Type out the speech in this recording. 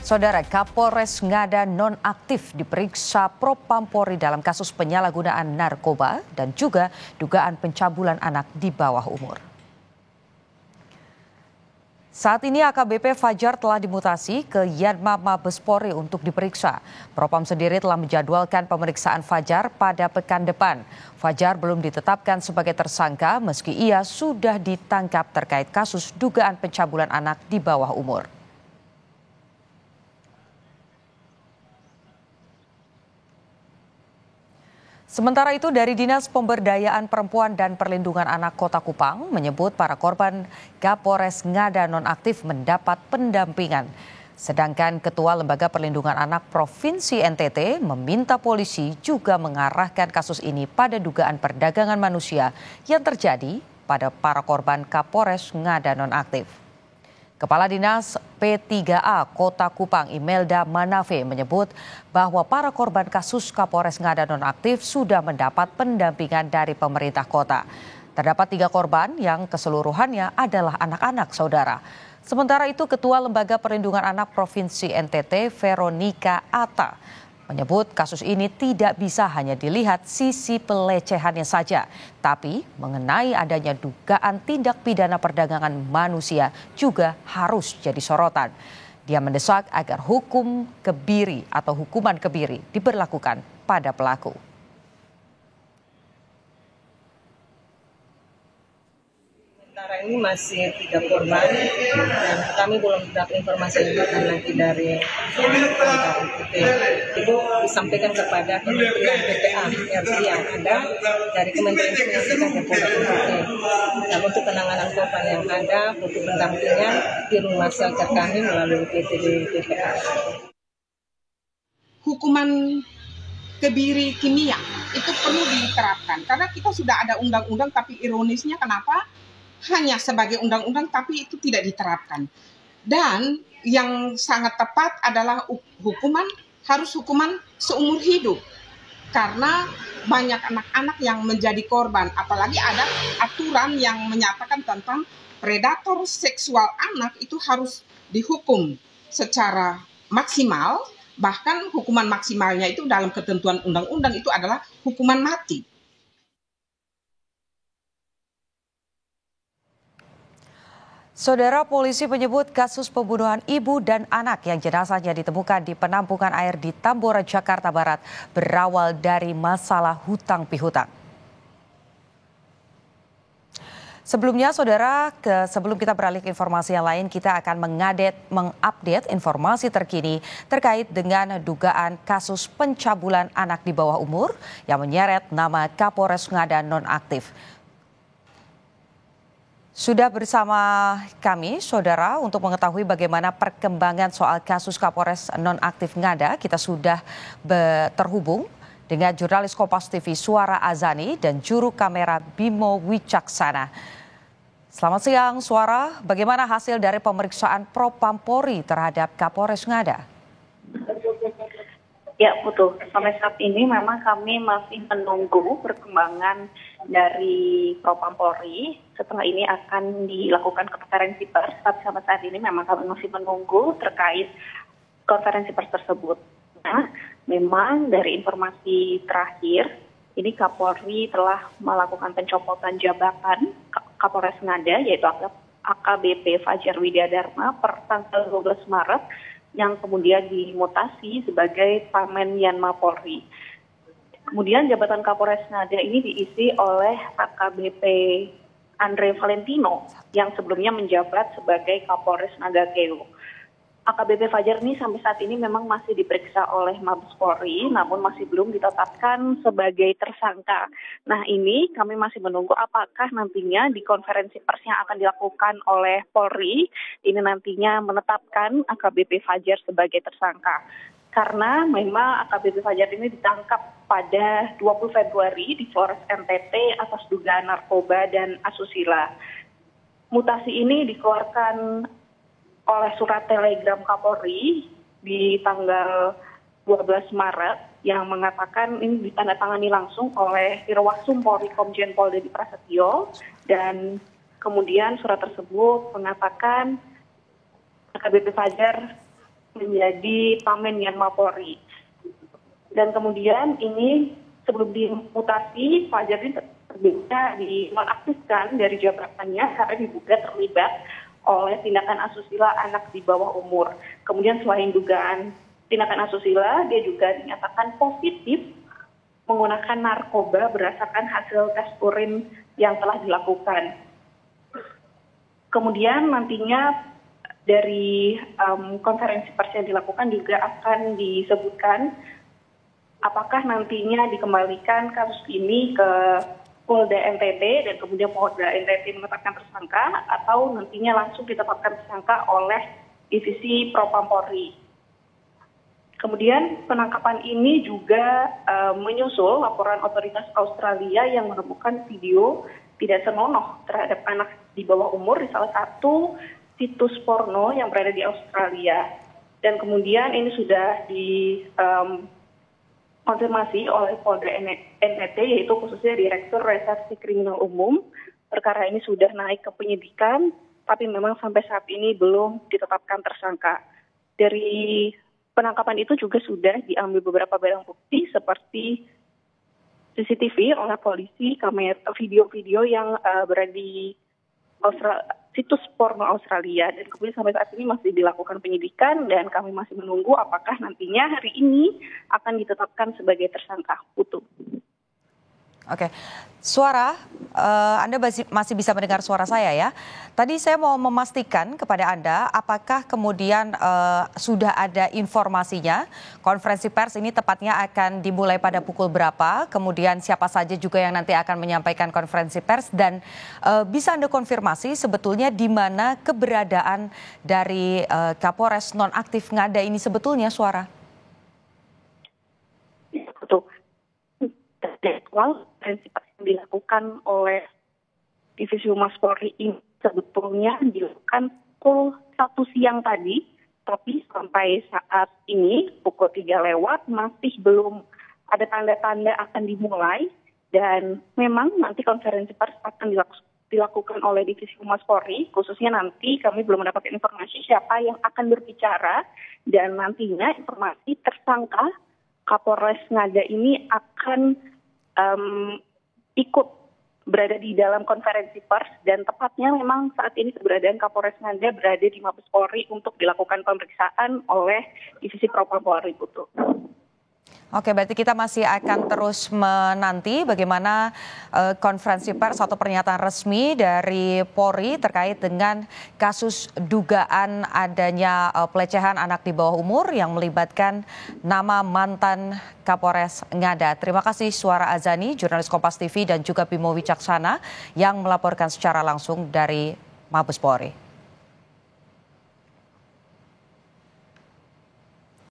Saudara, Kapolres Ngada nonaktif diperiksa Propam Polri dalam kasus penyalahgunaan narkoba dan juga dugaan pencabulan anak di bawah umur. Saat ini AKBP Fajar telah dimutasi ke Yanma Mabes Polri untuk diperiksa. Propam sendiri telah menjadwalkan pemeriksaan Fajar pada pekan depan. Fajar belum ditetapkan sebagai tersangka meski ia sudah ditangkap terkait kasus dugaan pencabulan anak di bawah umur. Sementara itu dari Dinas Pemberdayaan Perempuan dan Perlindungan Anak Kota Kupang menyebut para korban Kapolres Ngada nonaktif mendapat pendampingan. Sedangkan Ketua Lembaga Perlindungan Anak Provinsi NTT meminta polisi juga mengarahkan kasus ini pada dugaan perdagangan manusia yang terjadi pada para korban Kapolres Ngada nonaktif. Kepala Dinas P3A Kota Kupang Imelda Manafe menyebut bahwa para korban kasus Kapolres Ngada nonaktif sudah mendapat pendampingan dari pemerintah kota. Terdapat 3 korban yang keseluruhannya adalah anak-anak saudara. Sementara itu Ketua Lembaga Perlindungan Anak Provinsi NTT Veronica Atta menyebut kasus ini tidak bisa hanya dilihat sisi pelecehannya saja, tapi mengenai adanya dugaan tindak pidana perdagangan manusia juga harus jadi sorotan. Dia mendesak agar hukum kebiri atau hukuman kebiri diberlakukan pada pelaku. Sementara ini masih 3 korban dan kami belum dapat informasi lagi dari NTT. Itu disampaikan kepada Kementerian PPA RI yang ada dari Kementerian Pendidikan dan Polda NTT. Dan untuk penanganan korban yang ada butuh pendampingan di rumah shelter kami melalui PTD PPA. Hukuman kebiri kimia itu perlu diterapkan karena kita sudah ada undang-undang, tapi ironisnya kenapa hanya sebagai undang-undang tapi itu tidak diterapkan. Dan yang sangat tepat adalah harus hukuman seumur hidup. Karena banyak anak-anak yang menjadi korban, apalagi ada aturan yang menyatakan tentang predator seksual anak itu harus dihukum secara maksimal, bahkan hukuman maksimalnya itu dalam ketentuan undang-undang itu adalah hukuman mati. Saudara, polisi menyebut kasus pembunuhan ibu dan anak yang jenazahnya ditemukan di penampungan air di Tambora, Jakarta Barat berawal dari masalah hutang pihutang. Sebelumnya, saudara, sebelum kita beralih ke informasi yang lain, kita akan mengupdate informasi terkini terkait dengan dugaan kasus pencabulan anak di bawah umur yang menyeret nama Kapolres Ngada nonaktif. Sudah bersama kami, saudara, untuk mengetahui bagaimana perkembangan soal kasus Kapolres nonaktif Ngada. Kita sudah terhubung dengan jurnalis Kompas TV Suara Azani dan juru kamera Bimo Wicaksana. Selamat siang, Suara. Bagaimana hasil dari pemeriksaan Propam Polri terhadap Kapolres Ngada? Ya, betul. Sampai saat ini memang kami masih menunggu perkembangan dari Propam Polri. Setelah ini akan dilakukan konferensi pers, tapi sampai saat ini memang kami masih menunggu terkait konferensi pers tersebut. Nah, memang dari informasi terakhir, ini Kapolri telah melakukan pencopotan jabatan Kapolres Ngada, yaitu AKBP Fajar Widyadharma per tanggal 12 Maret, yang kemudian dimutasi sebagai Pamen Yanma Polri. Kemudian jabatan Kapolres Ngada ini diisi oleh AKBP Andre Valentino yang sebelumnya menjabat sebagai Kapolres Nagakeo. AKBP Fajar ini sampai saat ini memang masih diperiksa oleh Mabes Polri, namun masih belum ditetapkan sebagai tersangka. Nah, ini kami masih menunggu apakah nantinya di konferensi pers yang akan dilakukan oleh Polri ini nantinya menetapkan AKBP Fajar sebagai tersangka. Karena memang AKBP Fajar ini ditangkap pada 20 Februari di Flores NTT atas dugaan narkoba dan asusila. Mutasi ini dikeluarkan oleh surat telegram Kapolri di tanggal 12 Maret yang mengatakan ini ditandatangani langsung oleh Irwasum Polri Komjen Pol Dedy Prasetyo, dan kemudian surat tersebut mengatakan AKBP Fajar menjadi Pamenyan Mapolri. Dan kemudian ini sebelum dimutasi, Fajar ini terbitnya dinonaktifkan dari jabatannya karena diduga terlibat oleh tindakan asusila anak di bawah umur. Kemudian selain dugaan tindakan asusila, dia juga dinyatakan positif menggunakan narkoba berdasarkan hasil tes urin yang telah dilakukan. Kemudian nantinya dari konferensi pers yang dilakukan juga akan disebutkan apakah nantinya dikembalikan kasus ini ke Polda NTT dan kemudian Polda NTT menetapkan tersangka atau nantinya langsung ditetapkan tersangka oleh Divisi Propam Polri. Kemudian penangkapan ini juga menyusul laporan otoritas Australia yang menemukan video tidak senonoh terhadap anak di bawah umur di salah satu situs porno yang berada di Australia. Dan kemudian ini sudah konfirmasi oleh Polda NTT, yaitu khususnya Direktur Reserse Kriminal Umum. Perkara ini sudah naik ke penyidikan, tapi memang sampai saat ini belum ditetapkan tersangka. Dari penangkapan itu juga sudah diambil beberapa barang bukti seperti CCTV oleh polisi, kamera, video-video yang berada di situs porno Australia, dan kemudian sampai saat ini masih dilakukan penyidikan dan kami masih menunggu apakah nantinya hari ini akan ditetapkan sebagai tersangka. Putu. Oke, suara, Anda masih bisa mendengar suara saya ya. Tadi saya mau memastikan kepada Anda apakah kemudian sudah ada informasinya konferensi pers ini tepatnya akan dimulai pada pukul berapa, kemudian siapa saja juga yang nanti akan menyampaikan konferensi pers, dan bisa Anda konfirmasi sebetulnya di mana keberadaan dari Kapolres nonaktif Ngada ini sebetulnya, suara? Betul. Jadwal konferensi pers yang dilakukan oleh Divisi Humas Polri ini sebetulnya dilakukan pukul 1 siang tadi, tapi sampai saat ini pukul 3 lewat masih belum ada tanda-tanda akan dimulai, dan memang nanti konferensi pers akan dilakukan oleh Divisi Humas Polri, khususnya nanti kami belum mendapatkan informasi siapa yang akan berbicara, dan nantinya informasi tersangka Kapolres Ngada ini akan ikut berada di dalam konferensi pers, dan tepatnya memang saat ini keberadaan Kapolres Ngada berada di Mabes Polri untuk dilakukan pemeriksaan oleh Divisi Propam Polri. Putu. Oke, berarti kita masih akan terus menanti bagaimana konferensi pers atau pernyataan resmi dari Polri terkait dengan kasus dugaan adanya pelecehan anak di bawah umur yang melibatkan nama mantan Kapolres Ngada. Terima kasih Suara Azani, jurnalis Kompas TV, dan juga Bimo Wicaksana yang melaporkan secara langsung dari Mabes Polri.